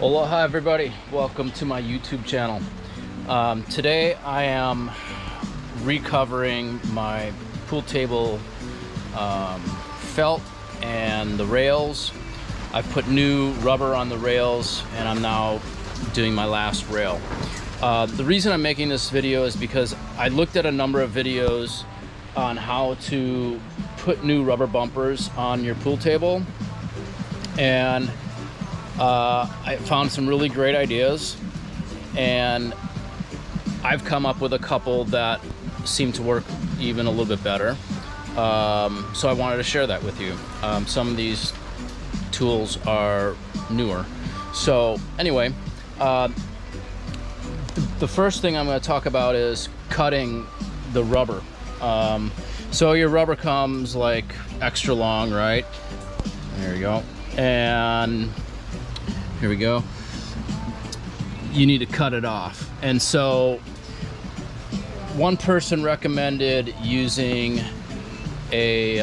Aloha everybody, welcome to my YouTube channel. Today I am recovering my pool table felt and the rails. I put new rubber on the rails and I'm now doing my last rail. The reason I'm making this video is because I looked at a number of videos on how to put new rubber bumpers on your pool table, and I found some really great ideas, and I've come up with a couple that seem to work even a little bit better. So I wanted to share that with you. Some of these tools are newer. So anyway, the first thing I'm going to talk about is cutting the rubber. So your rubber comes like extra long, right? There you go. And here we go. You need to cut it off. And so one person recommended using a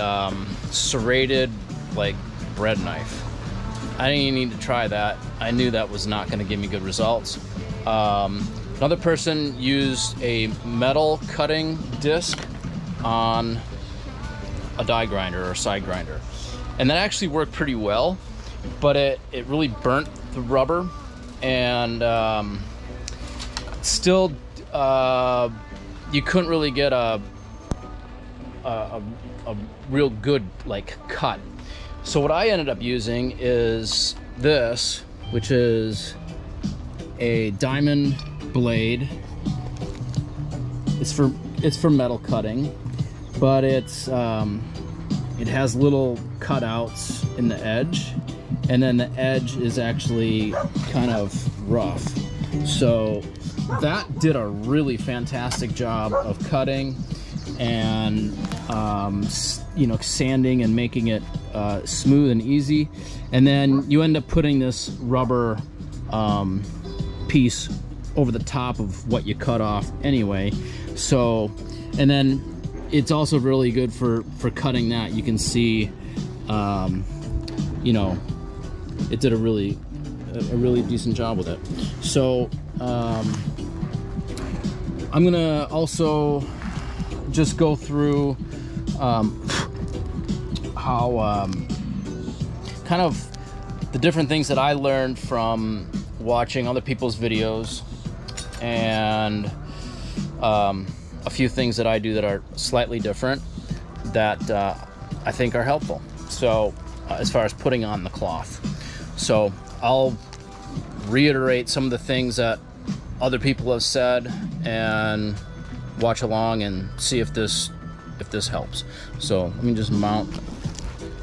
serrated like bread knife. I didn't even need to try that. I knew that was not going to give me good results. Another person used a metal cutting disc on a die grinder or side grinder, and that actually worked pretty well, but it really burnt the rubber, and still you couldn't really get a real good like cut. So what I ended up using is this, which is a diamond blade. It's for metal cutting, but it has little cutouts in the edge, and then the edge is actually kind of rough. So that did a really fantastic job of cutting and you know, sanding and making it smooth and easy. And then you end up putting this rubber piece over the top of what you cut off anyway. So, and then it's also really good for cutting that. You can see, you know, it did a really decent job with it. So I'm gonna also just go through how kind of the different things that I learned from watching other people's videos, and a few things that I do that are slightly different that I think are helpful. So as far as putting on the cloth, so I'll reiterate some of the things that other people have said and watch along and see if this helps. So let me just mount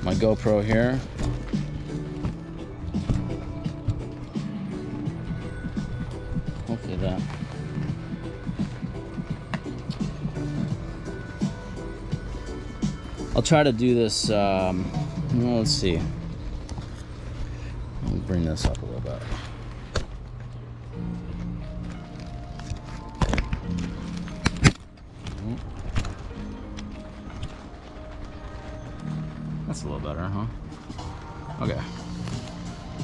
my GoPro here. Hopefully that. I'll try to do this, well, let's see. Let me bring this up a little bit. That's a little better, huh? Okay.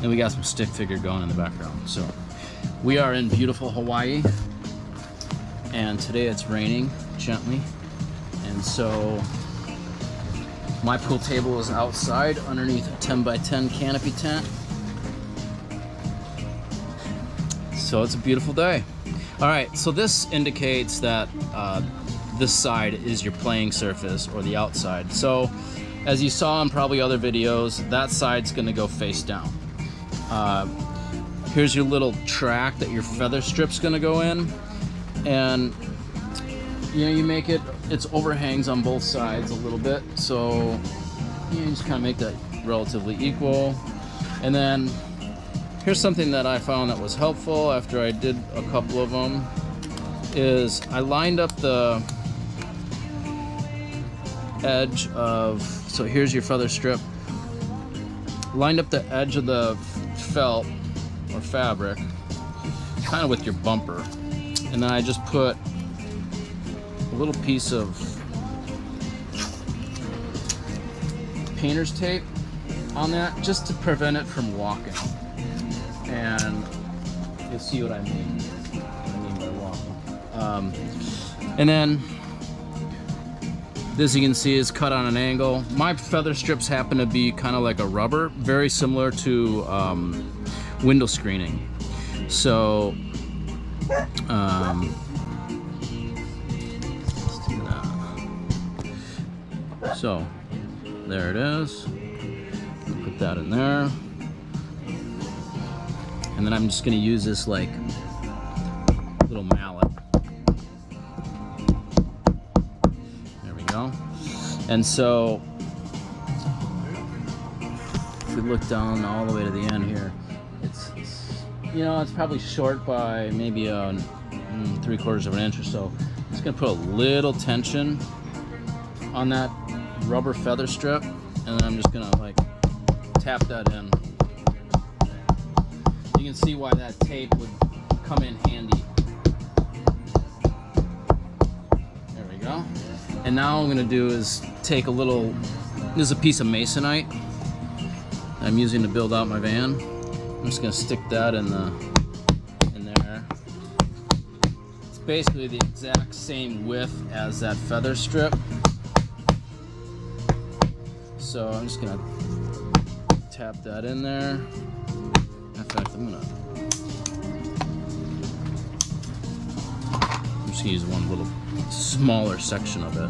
And we got some stick figure going in the background. So we are in beautiful Hawaii, and today it's raining gently, and so my pool table is outside underneath a 10x10 canopy tent. So it's a beautiful day. All right, so this indicates that this side is your playing surface, or the outside. So as you saw in probably other videos, that side's gonna go face down. Here's your little track that your feather strip's gonna go in, and you know, you make it's overhangs on both sides a little bit, so you just kind of make that relatively equal. And then here's something that I found that was helpful after I did a couple of them, is I lined up the edge of, so here's your feather strip, lined up the edge of the felt or fabric kind of with your bumper, and then I just put a little piece of painter's tape on that just to prevent it from walking. and you'll see what I mean. By long. And then this, you can see, is cut on an angle. My feather strips happen to be kind of like a rubber, very similar to window screening. So so there it is. Put that in there, and then I'm just going to use this like little mallet. There we go. And so if we look down all the way to the end here, it's you know, it's probably short by maybe a 3/4 of an inch or so. I'm just going to put a little tension on that rubber feather strip, and then I'm just going to like tap that in. You can see why that tape would come in handy. There we go. And now what I'm going to do is take a little, this is a piece of masonite I'm using to build out my van. I'm just going to stick that in there. It's basically the exact same width as that feather strip. So I'm just going to tap that in there. In fact, I'm just going to use one little smaller section of it.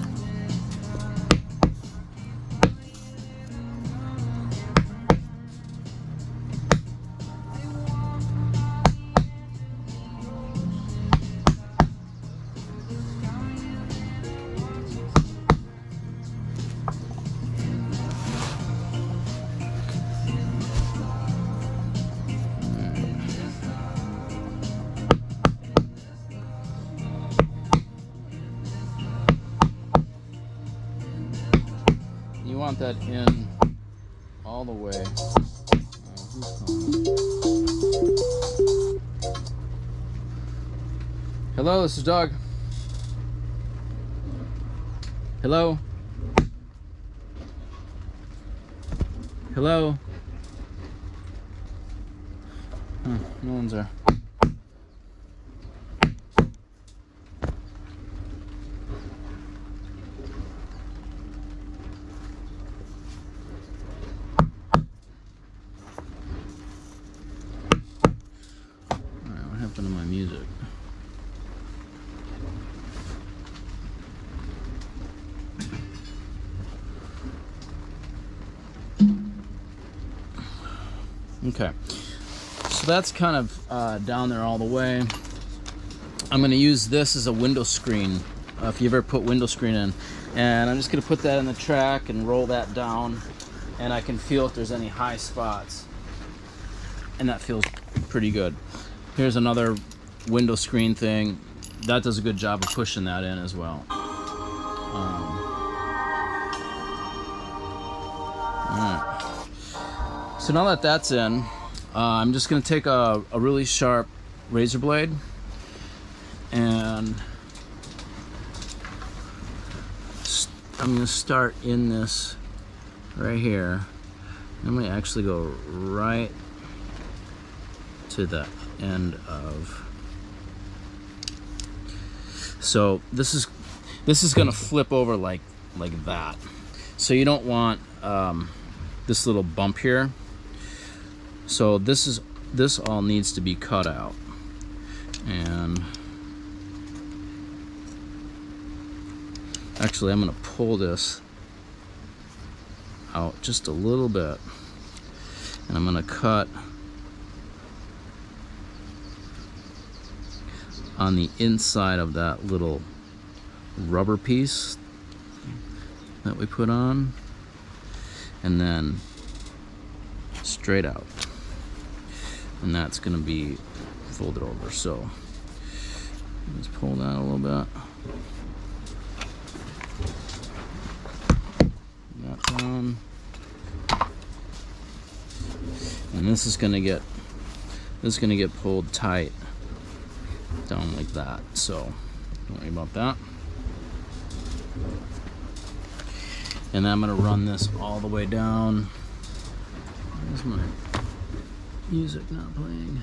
You want that in all the way. Hello, this is Doug. Hello? Hello? Huh, no one's there. What happened to my music? Okay, so that's kind of down there all the way. I'm going to use this as a window screen, if you ever put window screen in. And I'm just going to put that in the track and roll that down, and I can feel if there's any high spots. And that feels pretty good. Here's another window screen thing. That does a good job of pushing that in as well. Alright. So now that that's in, I'm just going to take a really sharp razor blade and I'm going to start in this right here. I'm going to actually go right to the end of. So this is going to flip over like that. So you don't want this little bump here. So this all needs to be cut out, and actually I'm going to pull this out just a little bit, and I'm going to cut on the inside of that little rubber piece that we put on, and then straight out. And that's going to be folded over. So let's pull that a little bit. That down. And this is going to get pulled tight down like that. So don't worry about that. And then I'm going to run this all the way down. Where's my Music not playing.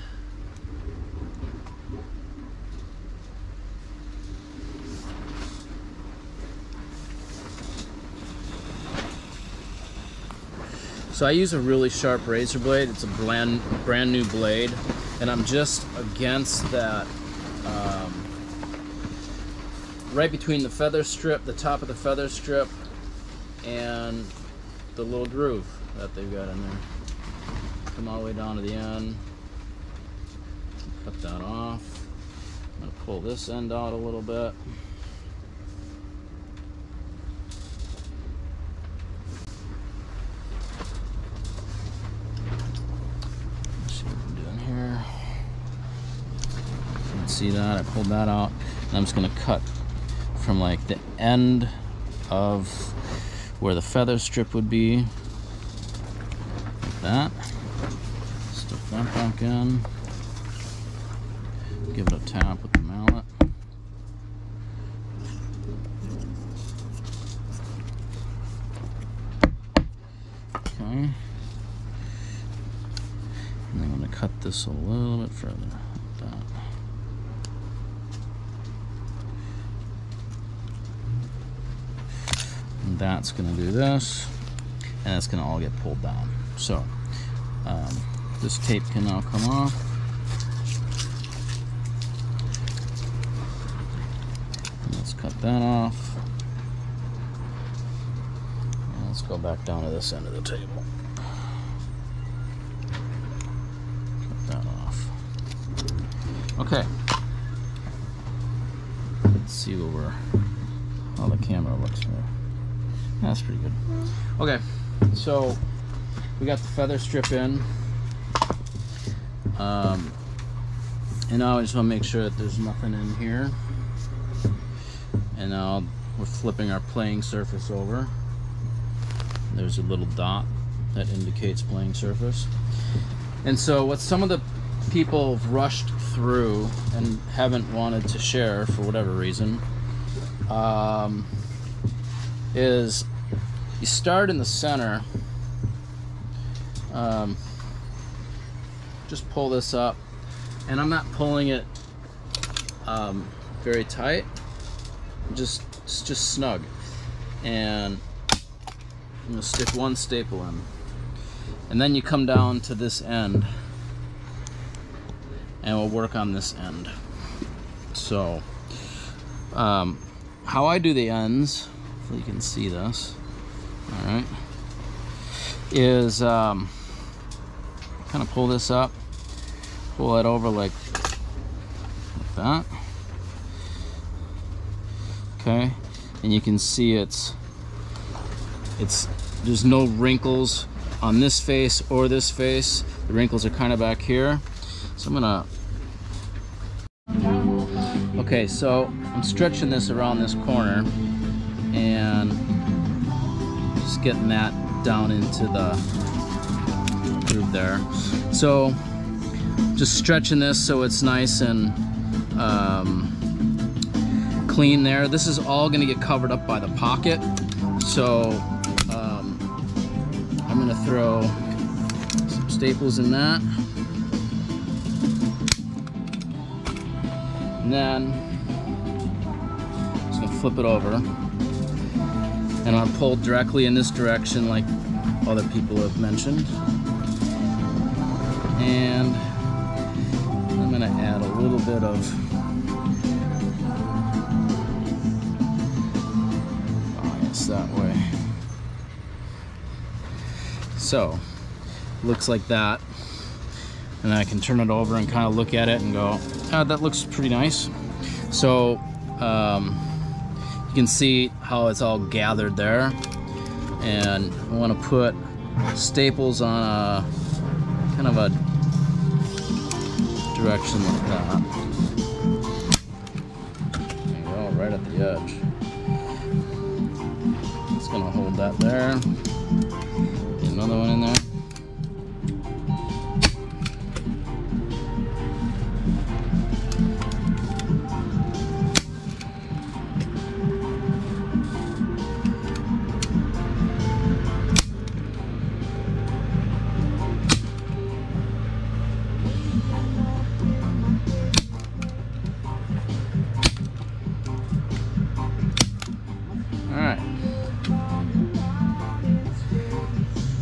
So I use a really sharp razor blade. It's a brand new blade, and I'm just against that, right between the feather strip, the top of the feather strip, and the little groove that they've got in there. Come all the way down to the end. Cut that off. I'm gonna pull this end out a little bit. See that? I pulled that out, and I'm just going to cut from like the end of where the feather strip would be, like that. Stick that back in. Give it a tap with the mallet. Okay. And I'm going to cut this a little bit further, like that. That's going to do this, and it's going to all get pulled down. So this tape can now come off. And let's cut that off. And let's go back down to this end of the table. Cut that off. Okay. Let's see how the camera looks here. That's pretty good. Okay, so we got the feather strip in, and now I just want to make sure that there's nothing in here. And now we're flipping our playing surface over. There's a little dot that indicates playing surface. And so what some of the people have rushed through and haven't wanted to share for whatever reason, is you start in the center, just pull this up, and I'm not pulling it very tight, just snug, and I'm gonna stick one staple in, and then you come down to this end, and we'll work on this end. So how I do the ends, so you can see this, all right, is kind of pull this up, pull it over like that, okay, and you can see it's there's no wrinkles on this face or this face. The wrinkles are kind of back here, so I'm gonna, okay, so I'm stretching this around this corner and just getting that down into the groove there. So just stretching this so it's nice and clean there. This is all going to get covered up by the pocket, so I'm going to throw some staples in that, and then I'm just going to flip it over, and I'll pull directly in this direction like other people have mentioned, and I'm going to add a little bit of bias that way. So looks like that, and I can turn it over and kind of look at it and go, oh, that looks pretty nice. So you can see how it's all gathered there, and I want to put staples on a kind of a direction like that. There you go, right at the edge. It's going to hold that there. Get another one in there.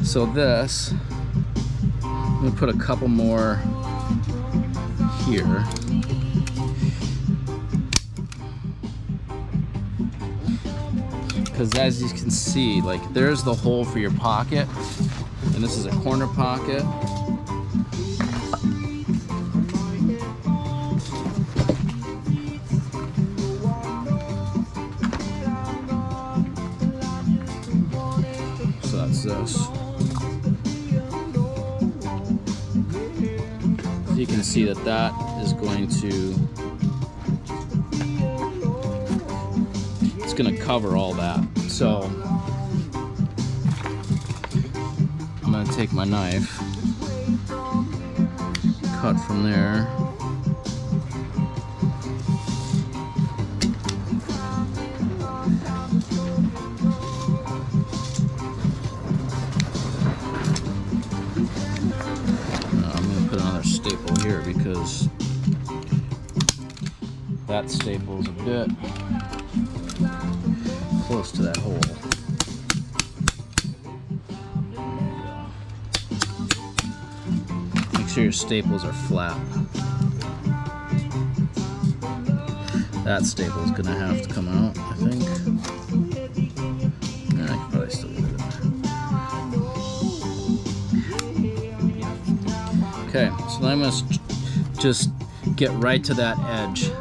So this, I'm gonna put a couple more here. Because as you can see, like, there's the hole for your pocket, and this is a corner pocket. So that's this. So you can see that that is going to, it's going to cover all that. So I'm going to take my knife, cut from there. Staple here because that staple is a bit close to that hole. Make sure your staples are flat. That staple is gonna have to come out, I think. Yeah, I can probably still get it in there. Okay, so then I'm going to just get right to that edge.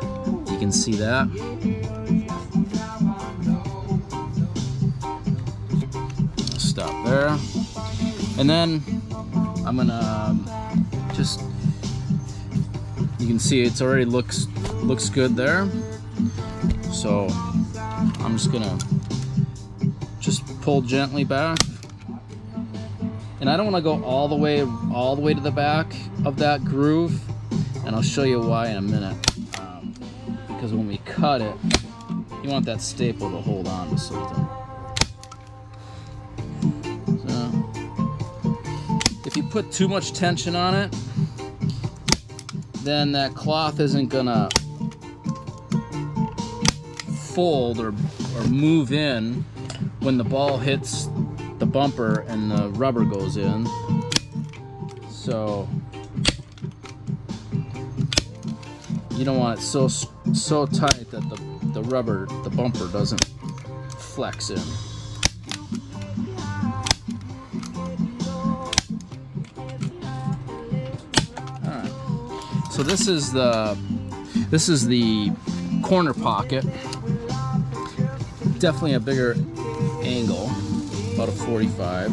You can see that. Stop there. And then I'm going to just, you can see it's already looks good there. So I'm just going to just pull gently back. And I don't want to go all the way to the back of that groove, and I'll show you why in a minute. Because when we cut it, you want that staple to hold on to something. So, if you put too much tension on it, then that cloth isn't gonna fold or move in when the ball hits the bumper and the rubber goes in. So you don't want it so tight that the bumper doesn't flex in. All right. So this is the corner pocket. Definitely a bigger angle. About a 45.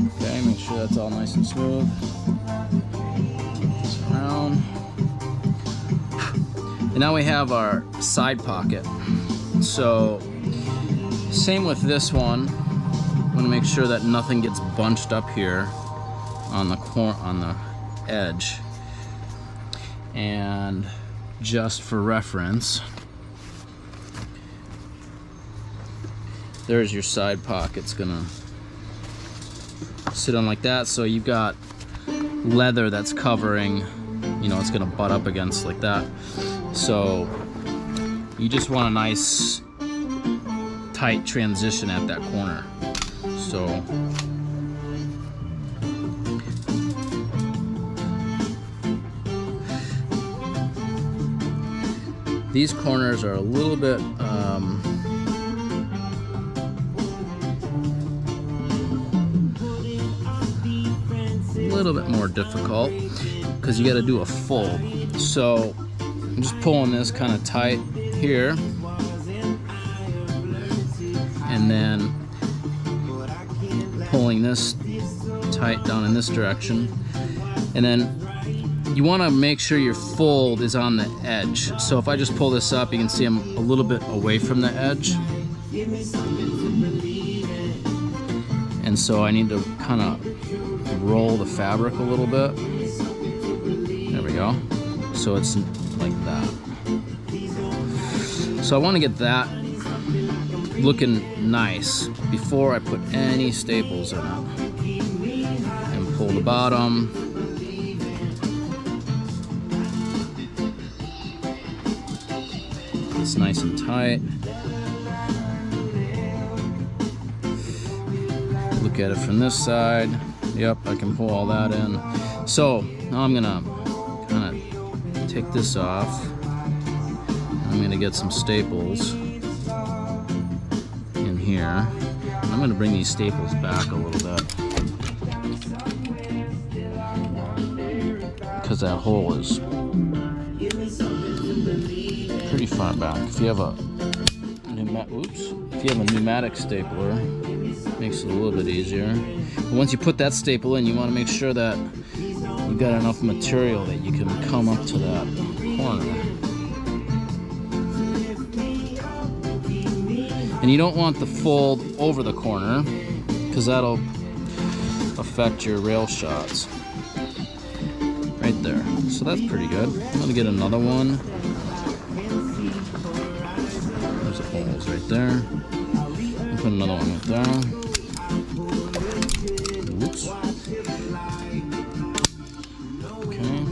Okay, make sure that's all nice and smooth. This around. And now we have our side pocket. So, same with this one. I want to make sure that nothing gets bunched up here on the edge. And just for reference, there's your side pocket. It's gonna sit on like that, so you've got leather that's covering, you know, it's gonna butt up against like that. So you just want a nice tight transition at that corner. So these corners are a little bit more difficult because you got to do a fold. So I'm just pulling this kind of tight here, and then pulling this tight down in this direction, and then you want to make sure your fold is on the edge. So if I just pull this up, you can see I'm a little bit away from the edge, and so I need to kind of roll the fabric a little bit. There we go. So it's like that. So I want to get that looking nice before I put any staples in it. And pull the bottom, this nice and tight. Look at it from this side. Yep, I can pull all that in. So now I'm gonna kind of take this off. I'm gonna get some staples in here. I'm gonna bring these staples back a little bit because that hole is pretty far back. If you have a pneumatic stapler, it makes it a little bit easier. But once you put that staple in, you want to make sure that you've got enough material that you can come up to that corner. And you don't want the fold over the corner because that'll affect your rail shots. Right there. So that's pretty good. I'm going to get another one. There's the holes right there. I'll put another one right there. Whoops. Okay.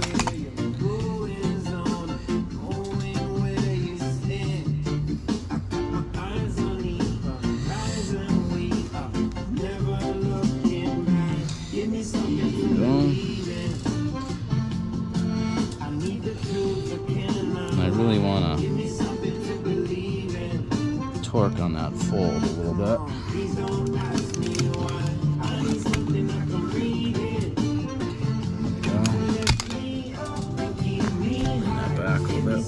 I really want to torque on that fold a little bit. Bring that back a little bit.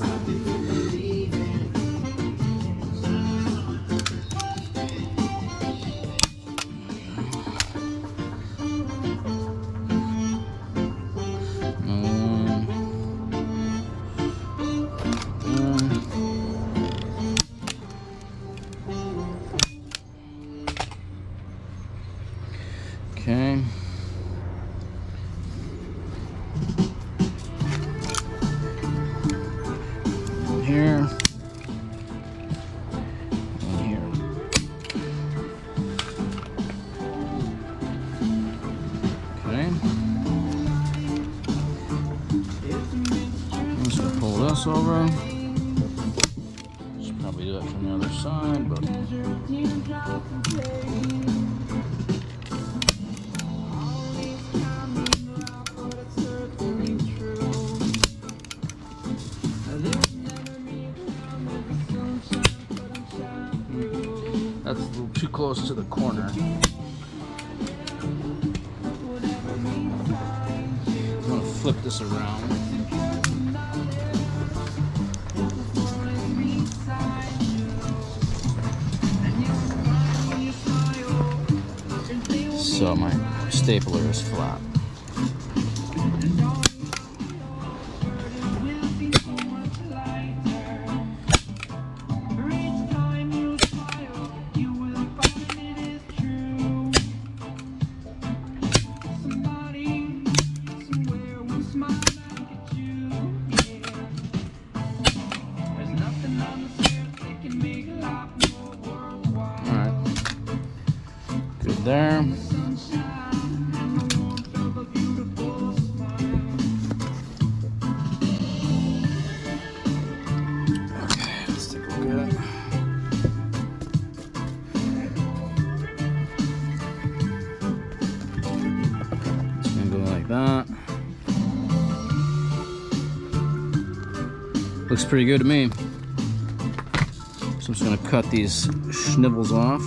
Okay. One here. One here. Okay. I'm just gonna pull this over. Should probably do that from the other side, but. That's a little too close to the corner. I'm going to flip this around. So my stapler is flat. There. Okay, let's take a look at it. It's gonna go like that. Looks pretty good to me. So I'm just gonna cut these schnivels off.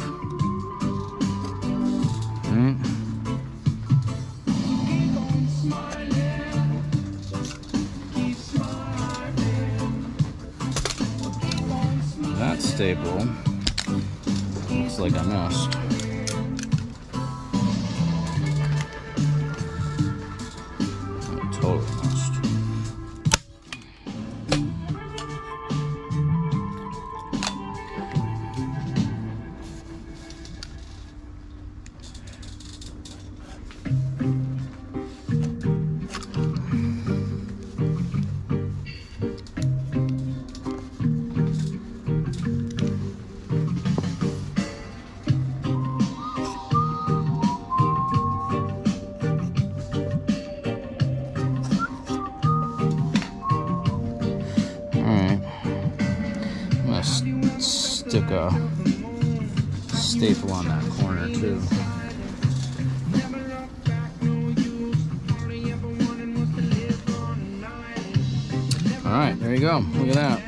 Right. That staple looks like I missed. I totally missed. stick a staple on that corner too. All right, there you go. Look at that.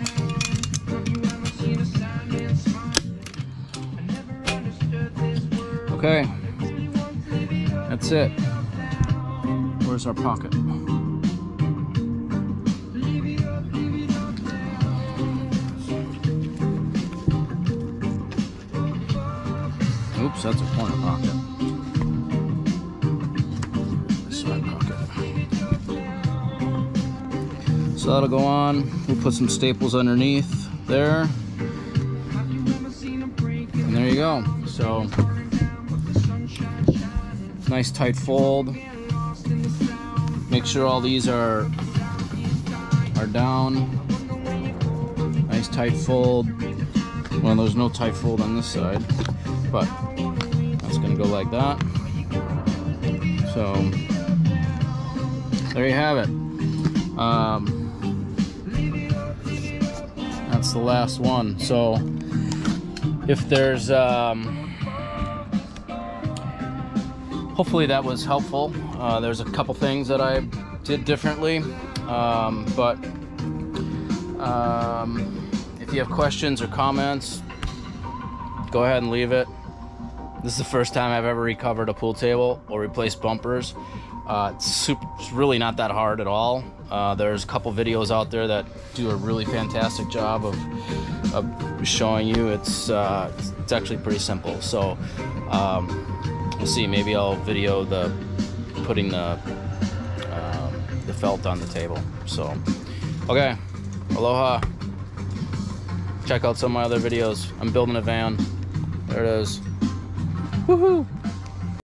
Okay, that's it. Where's our pocket? Oops, that's a corner pocket. Side pocket. So that'll go on. We'll put some staples underneath there. And there you go. So, nice tight fold. Make sure all these are down. Nice tight fold. Well, there's no tight fold on this side, but that's gonna go like that. So there you have it. That's the last one. So if there's hopefully that was helpful. There's a couple things that I did differently, but if you have questions or comments, go ahead and leave it. This is the first time I've ever recovered a pool table or replaced bumpers. It's really not that hard at all. There's a couple videos out there that do a really fantastic job of showing you. It's actually pretty simple. So we'll see. Maybe I'll video putting the felt on the table. So okay, aloha. Check out some of my other videos. I'm building a van. There it is. Woohoo!